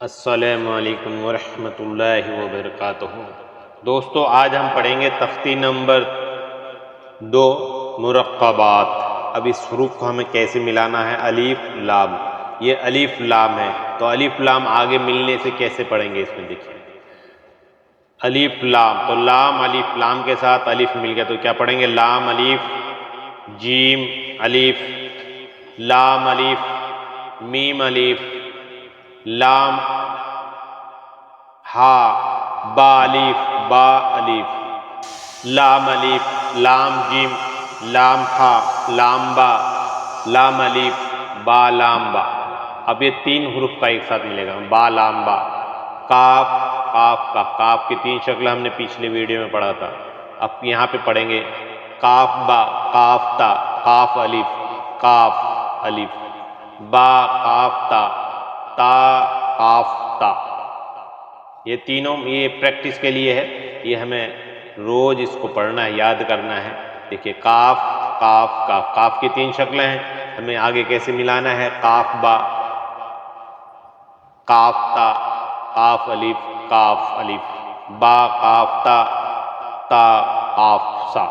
السلام علیکم ورحمۃ اللہ وبرکاتہ۔ دوستو آج ہم پڑھیں گے تختی نمبر 2 مرقبات۔ اب اس حروف کو ہمیں کیسے ملانا ہے؟ الف لام، یہ الف لام ہے تو الف لام آگے ملنے سے کیسے پڑھیں گے؟ اس میں دیکھیں الف لام، تو لام الف لام کے ساتھ الف مل گیا تو کیا پڑھیں گے؟ لام الف جیم الف، لام الف میم الف، لام ہا با الف با الف، لام الف لام جیم لام ہا لام با، لام الف با لام با۔ اب یہ تین حروف کا ایک ساتھ ملے گا، با لام با۔ کاف، کاف کی تین شکلیں ہم نے پچھلے ویڈیو میں پڑھا تھا، اب یہاں پہ پڑھیں گے کاف با کاف تا کاف الف کاف الف، با کاف تا تا کاف تا۔ یہ تینوں یہ پریکٹس کے لیے ہے، یہ ہمیں روز اس کو پڑھنا ہے، یاد کرنا ہے۔ دیکھیے کاف کاف کاف، کاف کی تین شکلیں ہیں، ہمیں آگے کیسے ملانا ہے؟ کاف با کاف تا کاف الف کاف الف، با کاف تا تا کاف سا۔